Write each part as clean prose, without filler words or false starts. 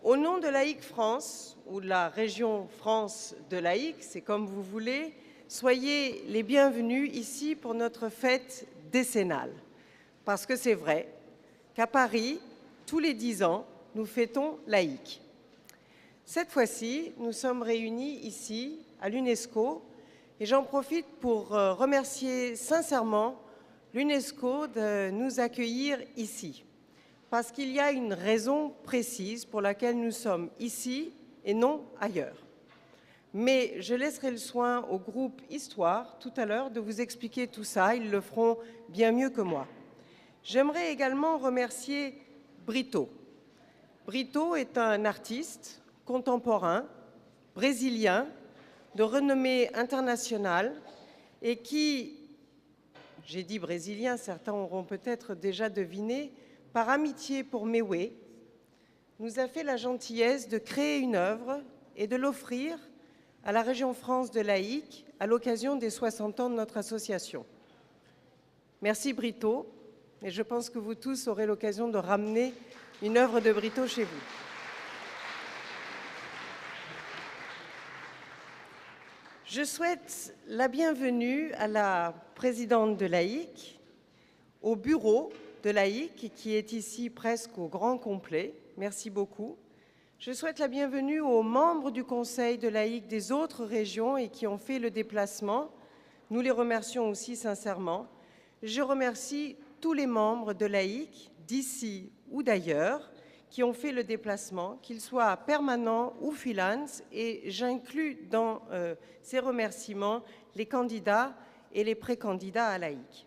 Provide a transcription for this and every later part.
Au nom de Laïc France, ou de la région France de Laïc, c'est comme vous voulez, soyez les bienvenus ici pour notre fête décennale. Parce que c'est vrai qu'à Paris, tous les 10 ans, nous fêtons Laïc. Cette fois-ci, nous sommes réunis ici, à l'UNESCO, et j'en profite pour remercier sincèrement l'UNESCO de nous accueillir ici. Parce qu'il y a une raison précise pour laquelle nous sommes ici et non ailleurs. Mais je laisserai le soin au groupe Histoire tout à l'heure de vous expliquer tout ça. Ils le feront bien mieux que moi. J'aimerais également remercier Brito. Brito est un artiste contemporain, brésilien, de renommée internationale et qui, j'ai dit brésilien, certains auront peut-être déjà deviné, par amitié pour Méoué, nous a fait la gentillesse de créer une œuvre et de l'offrir à la région France de Laïc à l'occasion des 60 ans de notre association. Merci Brito, et je pense que vous tous aurez l'occasion de ramener une œuvre de Brito chez vous. Je souhaite la bienvenue à la présidente de Laïc, au bureau de Laïc, qui est ici presque au grand complet. Merci beaucoup. Je souhaite la bienvenue aux membres du Conseil de Laïc des autres régions et qui ont fait le déplacement. Nous les remercions aussi sincèrement. Je remercie tous les membres de Laïc, d'ici ou d'ailleurs, qui ont fait le déplacement, qu'ils soient permanents ou freelance, et j'inclus dans ces remerciements les candidats et les pré-candidats à Laïc.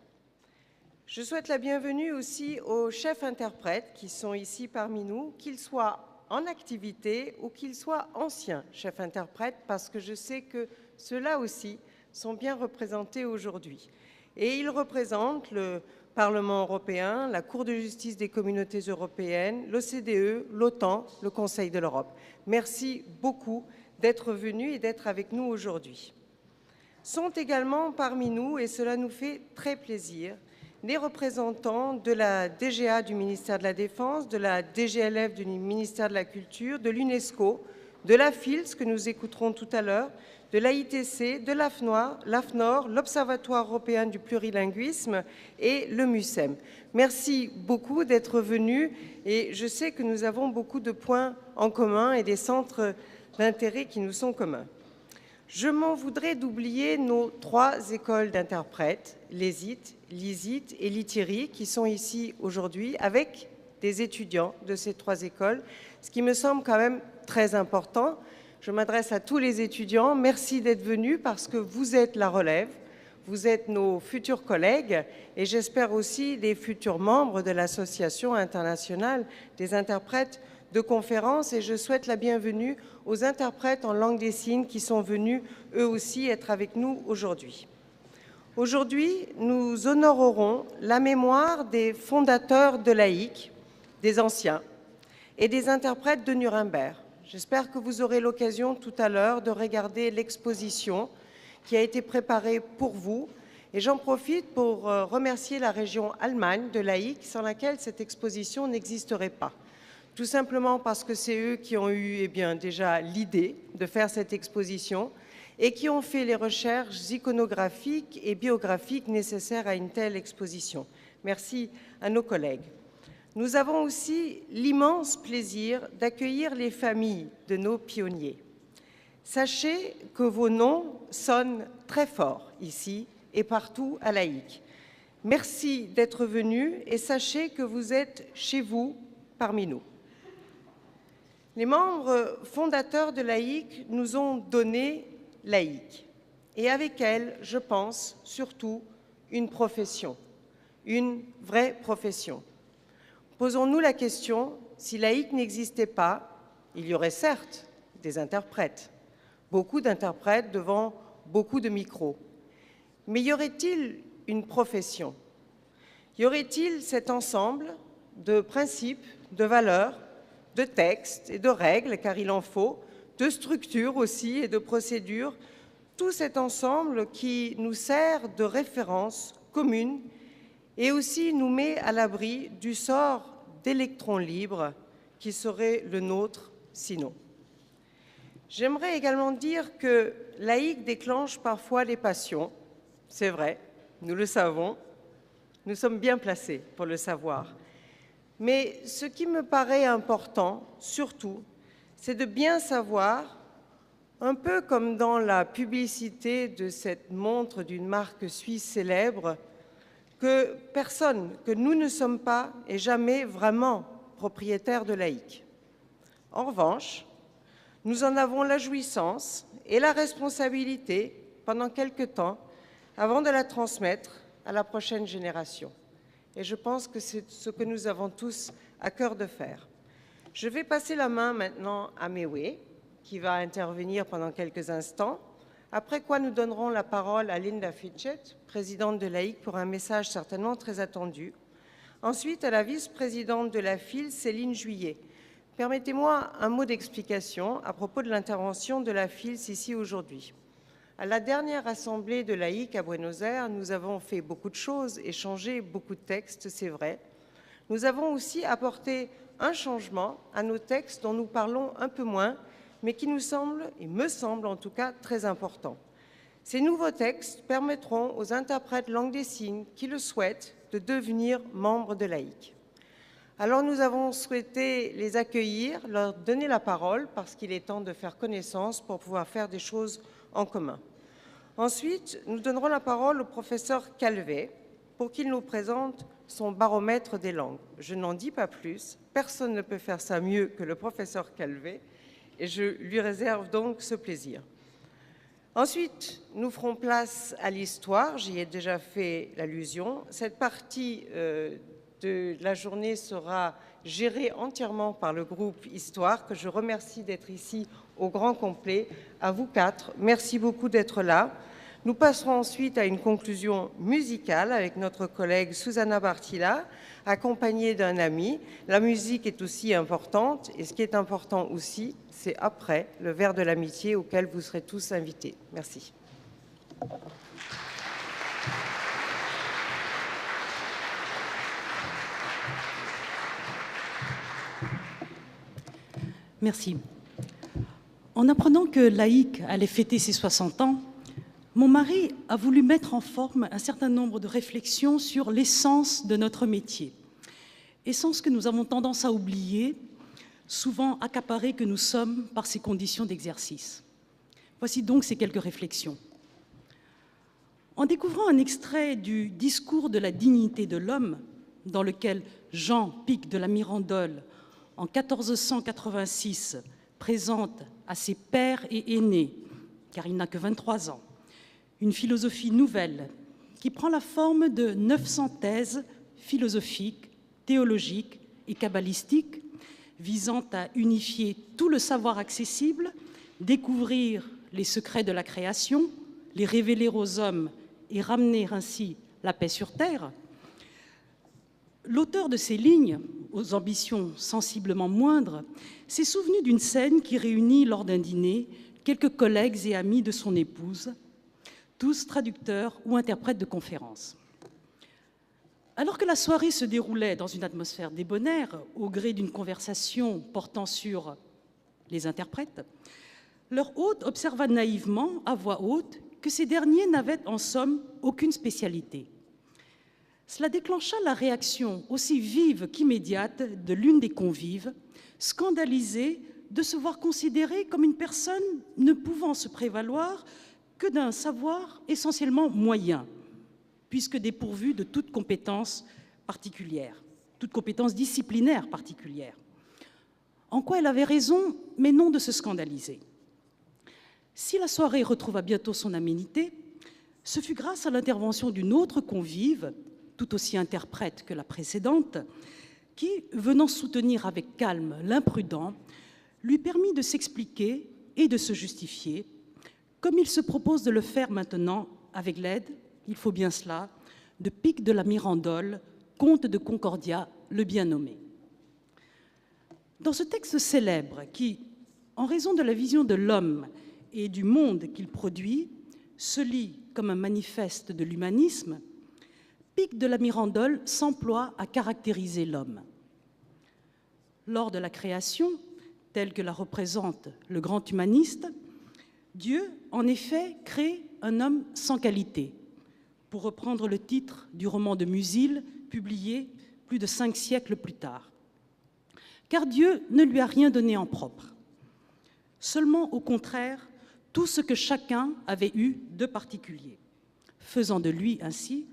Je souhaite la bienvenue aussi aux chefs interprètes qui sont ici parmi nous, qu'ils soient en activité ou qu'ils soient anciens chefs interprètes, parce que je sais que ceux-là aussi sont bien représentés aujourd'hui. Et ils représentent le Parlement européen, la Cour de justice des communautés européennes, l'OCDE, l'OTAN, le Conseil de l'Europe. Merci beaucoup d'être venus et d'être avec nous aujourd'hui. Sont également parmi nous, et cela nous fait très plaisir, les représentants de la DGA du ministère de la Défense, de la DGLF du ministère de la Culture, de l'UNESCO, de la FILS, que nous écouterons tout à l'heure, de l'AITC, de l'AFNOR, l'Observatoire européen du plurilinguisme et le MUSEM. Merci beaucoup d'être venus et je sais que nous avons beaucoup de points en commun et des centres d'intérêt qui nous sont communs. Je m'en voudrais d'oublier nos 3 écoles d'interprètes, l'ESIT, l'ISIT et l'ITIRI, qui sont ici aujourd'hui avec des étudiants de ces 3 écoles, ce qui me semble quand même très important. Je m'adresse à tous les étudiants. Merci d'être venus parce que vous êtes la relève, vous êtes nos futurs collègues et j'espère aussi des futurs membres de l'Association internationale des interprètes de conférences et je souhaite la bienvenue aux interprètes en langue des signes qui sont venus eux aussi être avec nous aujourd'hui. Aujourd'hui, nous honorerons la mémoire des fondateurs de Laïc, des anciens, et des interprètes de Nuremberg. J'espère que vous aurez l'occasion tout à l'heure de regarder l'exposition qui a été préparée pour vous. Et j'en profite pour remercier la région Allemagne de Laïc, sans laquelle cette exposition n'existerait pas. Tout simplement parce que c'est eux qui ont eu déjà l'idée de faire cette exposition et qui ont fait les recherches iconographiques et biographiques nécessaires à une telle exposition. Merci à nos collègues. Nous avons aussi l'immense plaisir d'accueillir les familles de nos pionniers. Sachez que vos noms sonnent très fort ici et partout à Laïc. Merci d'être venus et sachez que vous êtes chez vous parmi nous. Les membres fondateurs de Laïc nous ont donné Laïc. Et avec elle, je pense surtout une profession, une vraie profession. Posons-nous la question, si Laïc n'existait pas, il y aurait certes des interprètes, beaucoup d'interprètes devant beaucoup de micros. Mais y aurait-il une profession? Y aurait-il cet ensemble de principes, de valeurs, de textes et de règles, car il en faut, de structures aussi et de procédures, tout cet ensemble qui nous sert de référence commune et aussi nous met à l'abri du sort d'électrons libres qui serait le nôtre sinon. J'aimerais également dire que laïque déclenche parfois les passions. C'est vrai, nous le savons. Nous sommes bien placés pour le savoir. Mais ce qui me paraît important, surtout, c'est de bien savoir, un peu comme dans la publicité de cette montre d'une marque suisse célèbre, que personne, que nous ne sommes pas et jamais vraiment propriétaires de laïque. En revanche, nous en avons la jouissance et la responsabilité pendant quelque temps avant de la transmettre à la prochaine génération. Et je pense que c'est ce que nous avons tous à cœur de faire. Je vais passer la main maintenant à Mewe, qui va intervenir pendant quelques instants, après quoi nous donnerons la parole à Linda Fitchett, présidente de laïque, pour un message certainement très attendu. Ensuite, à la vice-présidente de la FIL, Céline Juillet. Permettez-moi un mot d'explication à propos de l'intervention de la FIL ici aujourd'hui. À la dernière assemblée de laïque à Buenos Aires, nous avons fait beaucoup de choses, échangé beaucoup de textes, c'est vrai. Nous avons aussi apporté un changement à nos textes dont nous parlons un peu moins, mais qui nous semble, et me semble en tout cas, très important. Ces nouveaux textes permettront aux interprètes langue des signes qui le souhaitent de devenir membres de laïque. Alors nous avons souhaité les accueillir, leur donner la parole, parce qu'il est temps de faire connaissance pour pouvoir faire des choses en commun. Ensuite, nous donnerons la parole au professeur Calvet pour qu'il nous présente son baromètre des langues. Je n'en dis pas plus, personne ne peut faire ça mieux que le professeur Calvet, et je lui réserve donc ce plaisir. Ensuite, nous ferons place à l'histoire, j'y ai déjà fait l'allusion. Cette partie de la journée sera gérée entièrement par le groupe Histoire, que je remercie d'être ici au grand complet. À vous quatre, merci beaucoup d'être là. Nous passerons ensuite à une conclusion musicale avec notre collègue Susanna Bartila, accompagnée d'un ami. La musique est aussi importante, et ce qui est important aussi, c'est après le verre de l'amitié auquel vous serez tous invités. Merci. Merci. En apprenant que laïque allait fêter ses 60 ans, mon mari a voulu mettre en forme un certain nombre de réflexions sur l'essence de notre métier. Essence que nous avons tendance à oublier, souvent accaparés que nous sommes par ces conditions d'exercice. Voici donc ces quelques réflexions. En découvrant un extrait du Discours de la dignité de l'homme, dans lequel Jean Pic de la Mirandole, en 1486, présente à ses pères et aînés, car il n'a que 23 ans, une philosophie nouvelle qui prend la forme de 900 thèses philosophiques, théologiques et kabbalistiques visant à unifier tout le savoir accessible, découvrir les secrets de la création, les révéler aux hommes et ramener ainsi la paix sur terre. L'auteur de ces lignes, aux ambitions sensiblement moindres, s'est souvenu d'une scène qui réunit lors d'un dîner quelques collègues et amis de son épouse, tous traducteurs ou interprètes de conférences. Alors que la soirée se déroulait dans une atmosphère débonnaire, au gré d'une conversation portant sur les interprètes, leur hôte observa naïvement, à voix haute, que ces derniers n'avaient en somme aucune spécialité. Cela déclencha la réaction aussi vive qu'immédiate de l'une des convives, scandalisée de se voir considérée comme une personne ne pouvant se prévaloir que d'un savoir essentiellement moyen, puisque dépourvu de toute compétence particulière, toute compétence disciplinaire particulière. En quoi elle avait raison, mais non de se scandaliser. Si la soirée retrouva bientôt son aménité, ce fut grâce à l'intervention d'une autre convive, tout aussi interprète que la précédente, qui, venant soutenir avec calme l'imprudent, lui permit de s'expliquer et de se justifier, comme il se propose de le faire maintenant avec l'aide, il faut bien cela, de Pic de la Mirandole, comte de Concordia, le bien nommé. Dans ce texte célèbre qui, en raison de la vision de l'homme et du monde qu'il produit, se lit comme un manifeste de l'humanisme, Pic de la Mirandole s'emploie à caractériser l'homme. Lors de la création, telle que la représente le grand humaniste, Dieu, en effet, crée un homme sans qualité, pour reprendre le titre du roman de Musil, publié plus de 5 siècles plus tard. Car Dieu ne lui a rien donné en propre. Seulement, au contraire, tout ce que chacun avait eu de particulier, faisant de lui ainsi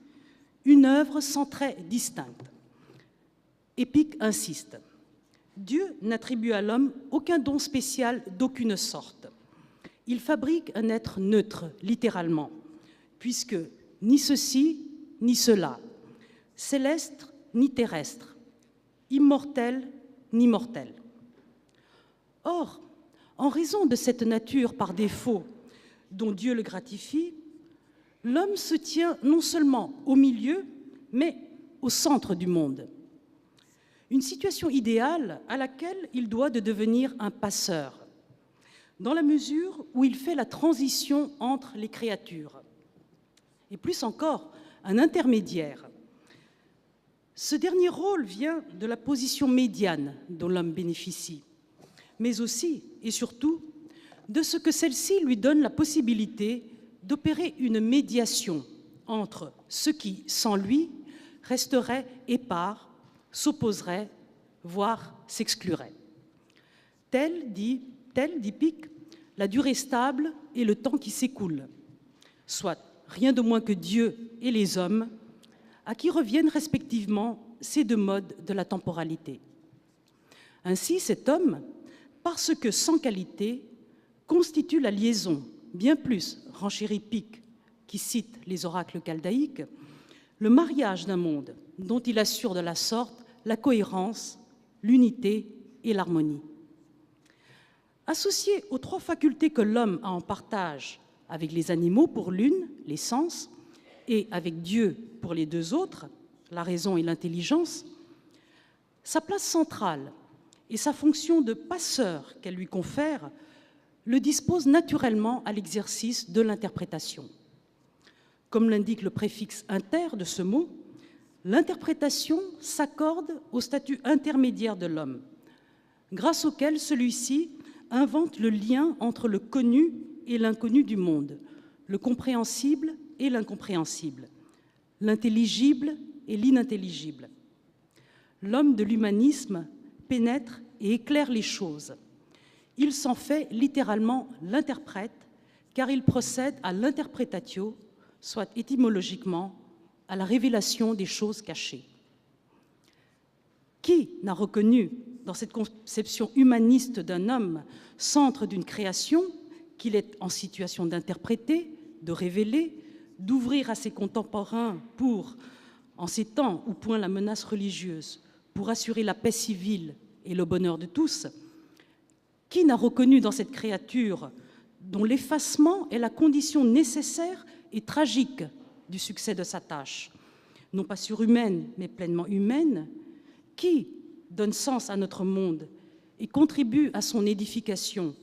une œuvre sans trait distinct. Épique insiste. Dieu n'attribue à l'homme aucun don spécial d'aucune sorte. Il fabrique un être neutre, littéralement, puisque ni ceci, ni cela, céleste, ni terrestre, immortel, ni mortel. Or, en raison de cette nature par défaut dont Dieu le gratifie, l'homme se tient non seulement au milieu, mais au centre du monde. Une situation idéale à laquelle il doit de devenir un passeur, dans la mesure où il fait la transition entre les créatures, et plus encore, un intermédiaire. Ce dernier rôle vient de la position médiane dont l'homme bénéficie, mais aussi et surtout de ce que celle-ci lui donne la possibilité d'opérer une médiation entre ceux qui, sans lui, resteraient épars, s'opposeraient, voire s'exclueraient. Tel, dit Pic, la durée stable et le temps qui s'écoule, soit rien de moins que Dieu et les hommes, à qui reviennent respectivement ces deux modes de la temporalité. Ainsi, cet homme, parce que sans qualité, constitue la liaison, bien plus, renchérit Pic, qui cite les oracles chaldaïques, le mariage d'un monde dont il assure de la sorte la cohérence, l'unité et l'harmonie. Associé aux 3 facultés que l'homme a en partage avec les animaux pour l'une, les sens, et avec Dieu pour les 2 autres, la raison et l'intelligence, sa place centrale et sa fonction de passeur qu'elle lui confère le disposent naturellement à l'exercice de l'interprétation. Comme l'indique le préfixe inter de ce mot, l'interprétation s'accorde au statut intermédiaire de l'homme, grâce auquel celui-ci invente le lien entre le connu et l'inconnu du monde, le compréhensible et l'incompréhensible, l'intelligible et l'inintelligible. L'homme de l'humanisme pénètre et éclaire les choses. Il s'en fait littéralement l'interprète, car il procède à l'interpretatio, soit étymologiquement à la révélation des choses cachées. Qui n'a reconnu dans cette conception humaniste d'un homme, centre d'une création, qu'il est en situation d'interpréter, de révéler, d'ouvrir à ses contemporains pour, en ces temps où point la menace religieuse, pour assurer la paix civile et le bonheur de tous? Qui n'a reconnu dans cette créature, dont l'effacement est la condition nécessaire et tragique du succès de sa tâche, non pas surhumaine, mais pleinement humaine, qui donne sens à notre monde et contribue à son édification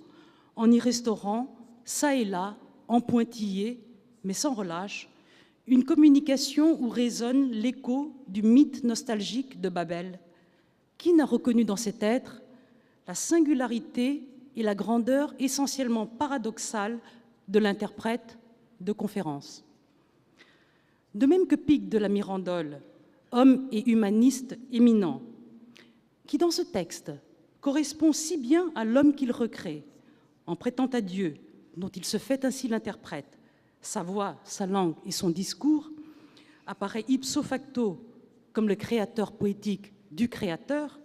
en y restaurant, çà et là, en pointillé, mais sans relâche, une communication où résonne l'écho du mythe nostalgique de Babel? Qui n'a reconnu dans cet être la singularité et la grandeur essentiellement paradoxale de l'interprète de conférence? De même que Pic de la Mirandole, homme et humaniste éminent, qui dans ce texte correspond si bien à l'homme qu'il recrée, en prêtant à Dieu, dont il se fait ainsi l'interprète, sa voix, sa langue et son discours, apparaît ipso facto comme le créateur poétique du créateur.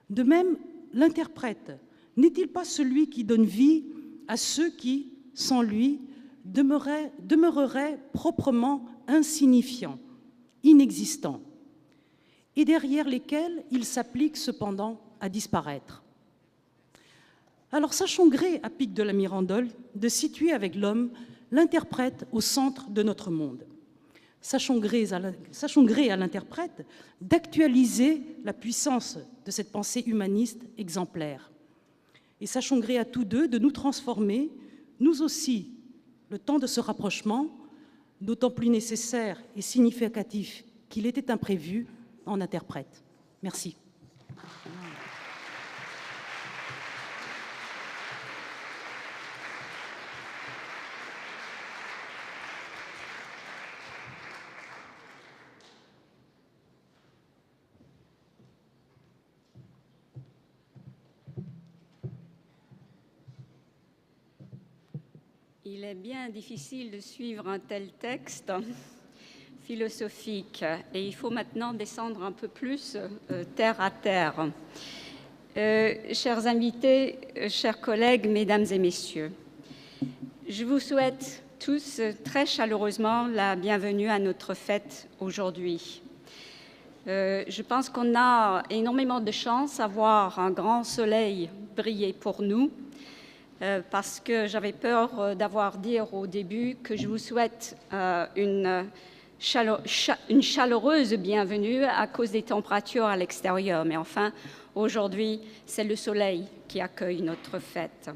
De même, l'interprète n'est-il pas celui qui donne vie à ceux qui, sans lui, demeureraient proprement insignifiants, inexistants, et derrière lesquels il s'applique cependant à disparaître? Alors sachons gré à Pic de la Mirandole de situer avec l'homme l'interprète au centre de notre monde. Sachons gré à l'interprète d'actualiser la puissance de cette pensée humaniste exemplaire. Et sachons gré à tous deux de nous transformer, nous aussi, le temps de ce rapprochement, d'autant plus nécessaire et significatif qu'il était imprévu, en interprète. Merci. Il est bien difficile de suivre un tel texte philosophique et il faut maintenant descendre un peu plus terre à terre. Chers invités, chers collègues, mesdames et messieurs, je vous souhaite tous très chaleureusement la bienvenue à notre fête aujourd'hui. Je pense qu'on a énormément de chance à voir un grand soleil briller pour nous, parce que j'avais peur d'avoir dit au début que je vous souhaite une chaleureuse bienvenue à cause des températures à l'extérieur. Mais enfin, aujourd'hui, c'est le soleil qui accueille notre fête.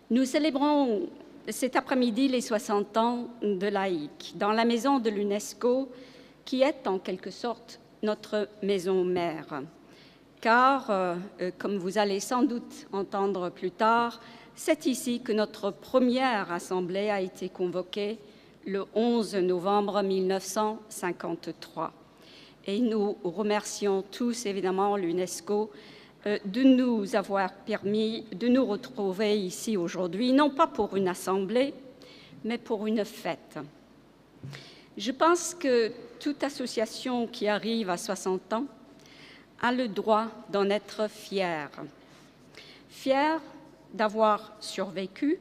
Nous célébrons cet après-midi les 60 ans de l'AIC dans la maison de l'UNESCO, qui est en quelque sorte notre maison mère. Car, comme vous allez sans doute entendre plus tard, c'est ici que notre première assemblée a été convoquée le 11 novembre 1953. Et nous remercions tous évidemment l'UNESCO de nous avoir permis de nous retrouver ici aujourd'hui, non pas pour une assemblée, mais pour une fête. Je pense que toute association qui arrive à 60 ans a le droit d'en être fière. Fière d'avoir survécu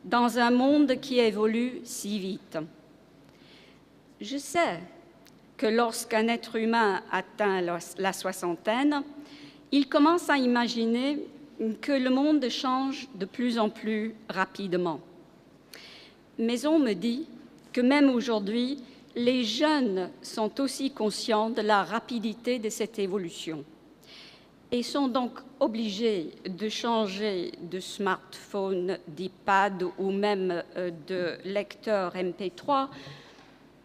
dans un monde qui évolue si vite. Je sais que lorsqu'un être humain atteint la soixantaine, il commence à imaginer que le monde change de plus en plus rapidement. Mais on me dit que même aujourd'hui, les jeunes sont aussi conscients de la rapidité de cette évolution et sont donc obligés de changer de smartphone, d'iPad ou même de lecteur MP3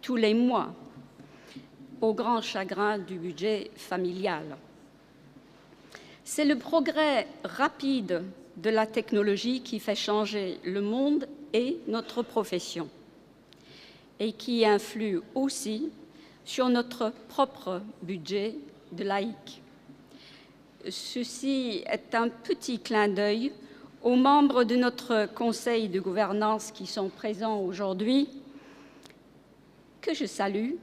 tous les mois, au grand chagrin du budget familial. C'est le progrès rapide de la technologie qui fait changer le monde et notre profession, et qui influe aussi sur notre propre budget de l'AIC. Ceci est un petit clin d'œil aux membres de notre conseil de gouvernance qui sont présents aujourd'hui, que je salue,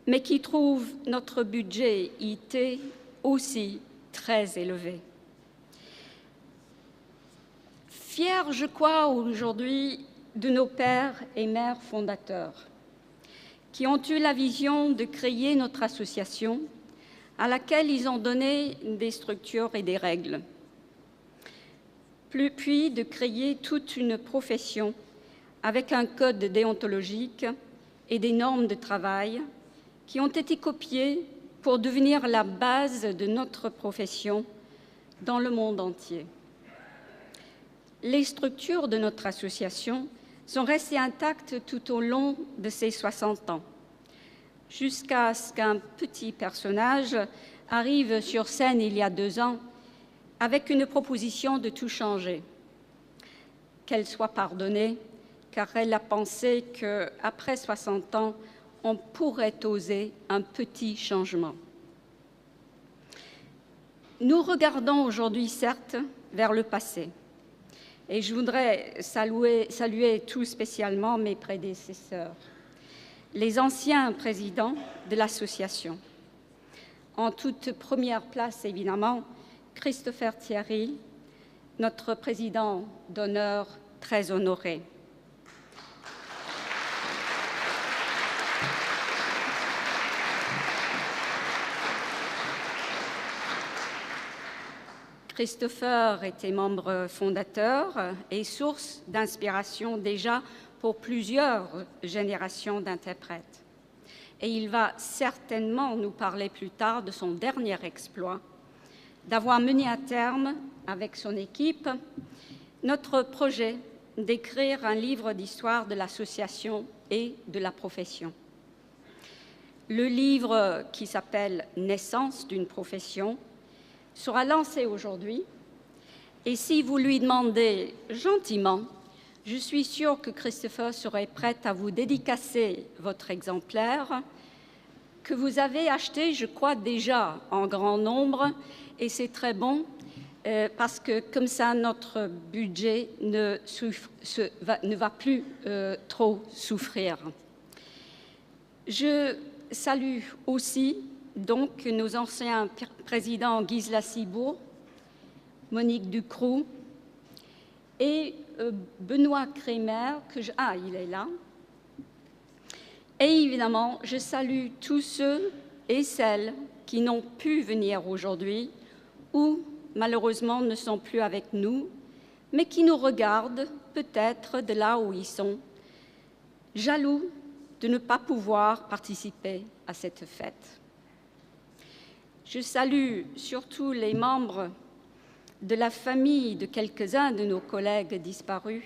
mais qui trouvent notre budget IT aussi très élevé. Fiers, je crois, aujourd'hui, de nos pères et mères fondateurs qui ont eu la vision de créer notre association à laquelle ils ont donné des structures et des règles, puis de créer toute une profession avec un code déontologique et des normes de travail qui ont été copiées pour devenir la base de notre profession dans le monde entier. Les structures de notre association sont restées intactes tout au long de ces 60 ans, jusqu'à ce qu'un petit personnage arrive sur scène il y a 2 ans avec une proposition de tout changer. Qu'elle soit pardonnée, car elle a pensé qu'après 60 ans, on pourrait oser un petit changement. Nous regardons aujourd'hui, certes, vers le passé. Et je voudrais saluer tout spécialement mes prédécesseurs, les anciens présidents de l'association. En toute première place, évidemment, Christopher Thierry, notre président d'honneur très honoré. Christopher était membre fondateur et source d'inspiration déjà pour plusieurs générations d'interprètes. Et il va certainement nous parler plus tard de son dernier exploit, d'avoir mené à terme, avec son équipe, notre projet d'écrire un livre d'histoire de l'association et de la profession. Le livre, qui s'appelle « Naissance d'une profession », sera lancé aujourd'hui, et si vous lui demandez gentiment, je suis sûre que Christopher serait prêt à vous dédicacer votre exemplaire, que vous avez acheté, je crois, déjà en grand nombre, et c'est très bon, parce que comme ça, notre budget ne va plus trop souffrir. Je salue aussi donc nos anciens présidents Gisela Cibourg, Monique Ducroux et Benoît Crémer, il est là. Et évidemment, je salue tous ceux et celles qui n'ont pu venir aujourd'hui ou malheureusement ne sont plus avec nous, mais qui nous regardent peut-être de là où ils sont, jaloux de ne pas pouvoir participer à cette fête. Je salue surtout les membres de la famille de quelques-uns de nos collègues disparus